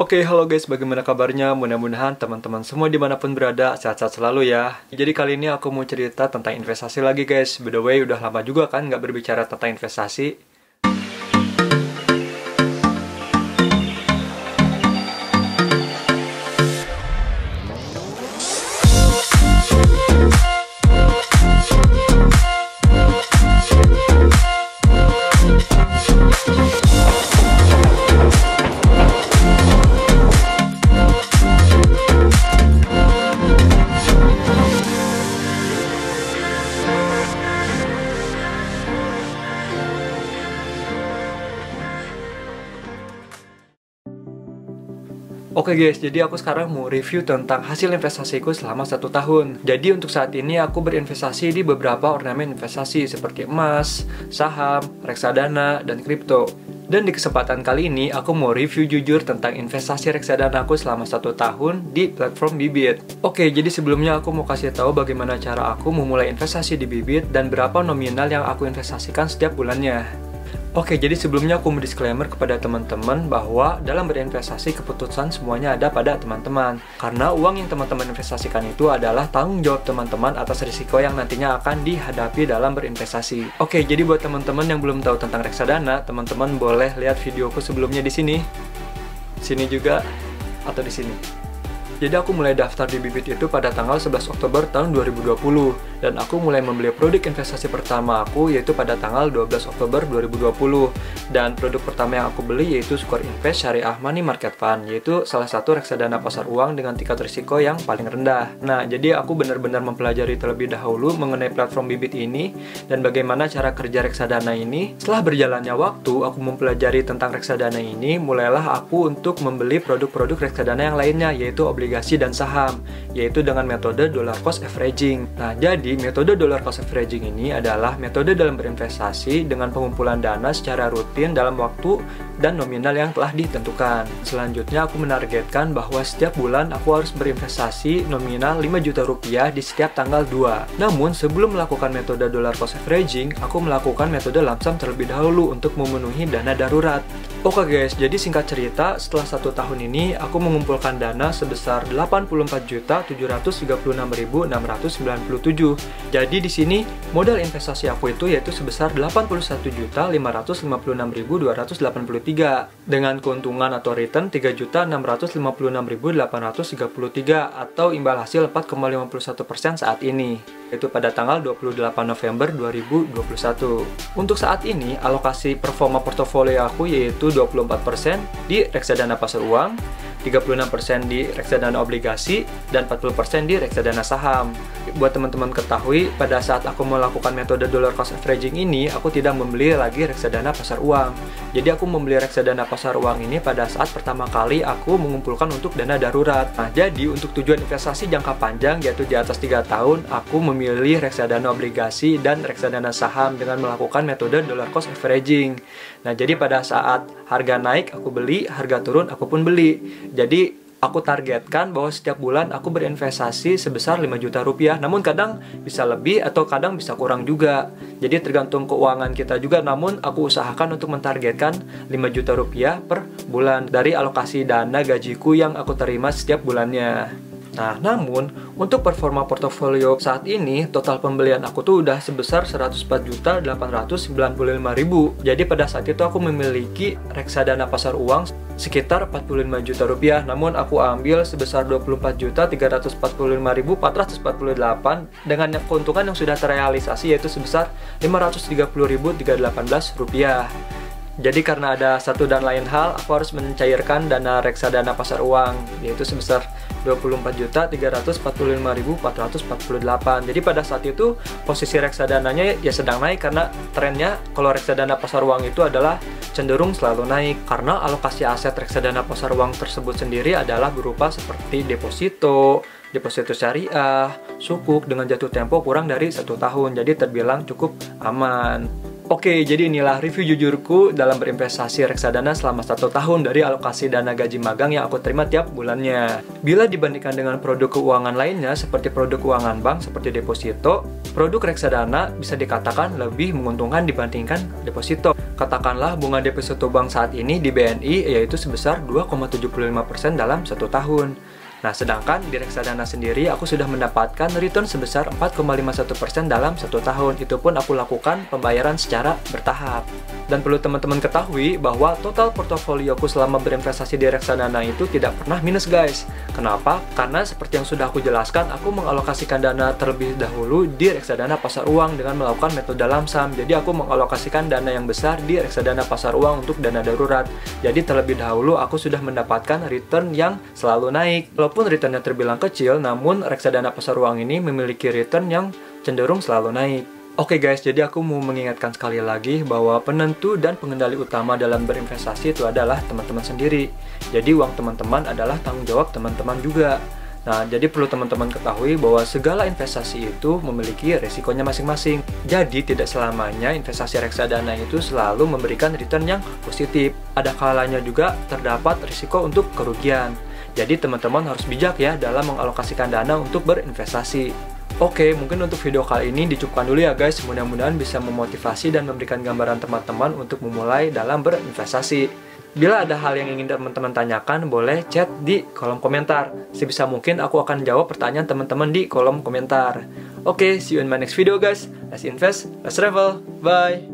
Oke, halo guys, bagaimana kabarnya? Mudah-mudahan teman-teman semua dimanapun berada, sehat-sehat selalu ya. Jadi kali ini aku mau cerita tentang investasi lagi guys. By the way, udah lama juga kan nggak berbicara tentang investasi. Oke guys, jadi aku sekarang mau review tentang hasil investasiku selama 1 tahun. Jadi untuk saat ini aku berinvestasi di beberapa ornamen investasi seperti emas, saham, reksadana, dan kripto. Dan di kesempatan kali ini aku mau review jujur tentang investasi reksadana aku selama 1 tahun di platform Bybit. Oke, jadi sebelumnya aku mau kasih tahu bagaimana cara aku memulai investasi di Bybit dan berapa nominal yang aku investasikan setiap bulannya. Oke, jadi sebelumnya aku mau disclaimer kepada teman-teman bahwa dalam berinvestasi keputusan semuanya ada pada teman-teman. Karena uang yang teman-teman investasikan itu adalah tanggung jawab teman-teman atas risiko yang nantinya akan dihadapi dalam berinvestasi. Oke, jadi buat teman-teman yang belum tahu tentang reksadana, teman-teman boleh lihat videoku sebelumnya di sini. Sini juga, atau di sini. Jadi aku mulai daftar di Bybit itu pada tanggal 11 Oktober tahun 2020 dan aku mulai membeli produk investasi pertama aku yaitu pada tanggal 12 Oktober 2020 dan produk pertama yang aku beli yaitu Square Invest Syariah Money Market Fund, yaitu salah satu reksadana pasar uang dengan tingkat risiko yang paling rendah. Nah, jadi aku benar-benar mempelajari terlebih dahulu mengenai platform Bybit ini dan bagaimana cara kerja reksadana ini. Setelah berjalannya waktu, aku mempelajari tentang reksadana ini, mulailah aku untuk membeli produk-produk reksadana yang lainnya yaitu obligasi dan saham, yaitu dengan metode dollar cost averaging. Nah, jadi metode dollar cost averaging ini adalah metode dalam berinvestasi dengan pengumpulan dana secara rutin dalam waktu dan nominal yang telah ditentukan. Selanjutnya, aku menargetkan bahwa setiap bulan aku harus berinvestasi nominal 5 juta rupiah di setiap tanggal 2. Namun, sebelum melakukan metode dollar cost averaging, aku melakukan metode lump sum terlebih dahulu untuk memenuhi dana darurat. Oke guys, jadi singkat cerita, setelah 1 tahun ini, aku mengumpulkan dana sebesar 84.736.697. Jadi di sini modal investasi aku itu yaitu sebesar 81.556.283 dengan keuntungan atau return 3.656.833 atau imbal hasil 4,51% saat ini, yaitu pada tanggal 28 November 2021. Untuk saat ini, alokasi performa portofolio aku yaitu 24% di reksadana pasar uang, 36% di reksadana obligasi, dan 40% di reksadana saham. Buat teman-teman ketahui, pada saat aku melakukan metode dollar cost averaging ini, aku tidak membeli lagi reksadana pasar uang. Jadi aku membeli reksadana pasar uang ini pada saat pertama kali aku mengumpulkan untuk dana darurat. Nah, jadi untuk tujuan investasi jangka panjang, yaitu di atas 3 tahun, aku memilih reksadana obligasi dan reksadana saham dengan melakukan metode dollar cost averaging. Nah, jadi pada saat harga naik aku beli, harga turun aku pun beli. Jadi aku targetkan bahwa setiap bulan aku berinvestasi sebesar 5 juta rupiah. Namun kadang bisa lebih atau kadang bisa kurang juga. Jadi tergantung keuangan kita juga. Namun aku usahakan untuk mentargetkan 5 juta rupiah per bulan dari alokasi dana gajiku yang aku terima setiap bulannya. Nah, namun untuk performa portofolio saat ini, total pembelian aku tuh udah sebesar 104.895.000. Jadi pada saat itu aku memiliki reksadana pasar uang sekitar 45 juta rupiah, namun aku ambil sebesar 24.345.448 dengan keuntungan yang sudah terrealisasi yaitu sebesar 530.318 rupiah. Jadi karena ada satu dan lain hal, aku harus mencairkan dana reksadana pasar uang, yaitu sebesar 24.345.448. Jadi pada saat itu posisi reksadananya ya sedang naik karena trennya kalau reksadana pasar uang itu adalah cenderung selalu naik. Karena alokasi aset reksadana pasar uang tersebut sendiri adalah berupa seperti deposito syariah, sukuk dengan jatuh tempo kurang dari 1 tahun. Jadi terbilang cukup aman. Oke, jadi inilah review jujurku dalam berinvestasi reksadana selama 1 tahun dari alokasi dana gaji magang yang aku terima tiap bulannya. Bila dibandingkan dengan produk keuangan lainnya seperti produk keuangan bank seperti deposito, produk reksadana bisa dikatakan lebih menguntungkan dibandingkan deposito. Katakanlah bunga deposito bank saat ini di BNI yaitu sebesar 2,75% dalam 1 tahun. Nah, sedangkan di reksadana sendiri aku sudah mendapatkan return sebesar 4,51% dalam 1 tahun. Itu pun aku lakukan pembayaran secara bertahap. Dan perlu teman-teman ketahui bahwa total portofolioku selama berinvestasi di reksadana itu tidak pernah minus, guys. Kenapa? Karena seperti yang sudah aku jelaskan, aku mengalokasikan dana terlebih dahulu di reksadana pasar uang dengan melakukan metode lamsam. Jadi aku mengalokasikan dana yang besar di reksadana pasar uang untuk dana darurat. Jadi terlebih dahulu aku sudah mendapatkan return yang selalu naik. Walaupun returnnya terbilang kecil, namun reksadana pasar uang ini memiliki return yang cenderung selalu naik. Oke guys, jadi aku mau mengingatkan sekali lagi bahwa penentu dan pengendali utama dalam berinvestasi itu adalah teman-teman sendiri. Jadi uang teman-teman adalah tanggung jawab teman-teman juga. Nah, jadi perlu teman-teman ketahui bahwa segala investasi itu memiliki resikonya masing-masing. Jadi tidak selamanya investasi reksadana itu selalu memberikan return yang positif. Ada kalanya juga terdapat risiko untuk kerugian. Jadi teman-teman harus bijak ya dalam mengalokasikan dana untuk berinvestasi. Oke, mungkin untuk video kali ini dicukupkan dulu ya guys. Mudah-mudahan bisa memotivasi dan memberikan gambaran teman-teman untuk memulai dalam berinvestasi. Bila ada hal yang ingin teman-teman tanyakan, boleh chat di kolom komentar. Sebisa mungkin aku akan jawab pertanyaan teman-teman di kolom komentar. Oke, see you in my next video guys. Let's invest, let's travel. Bye!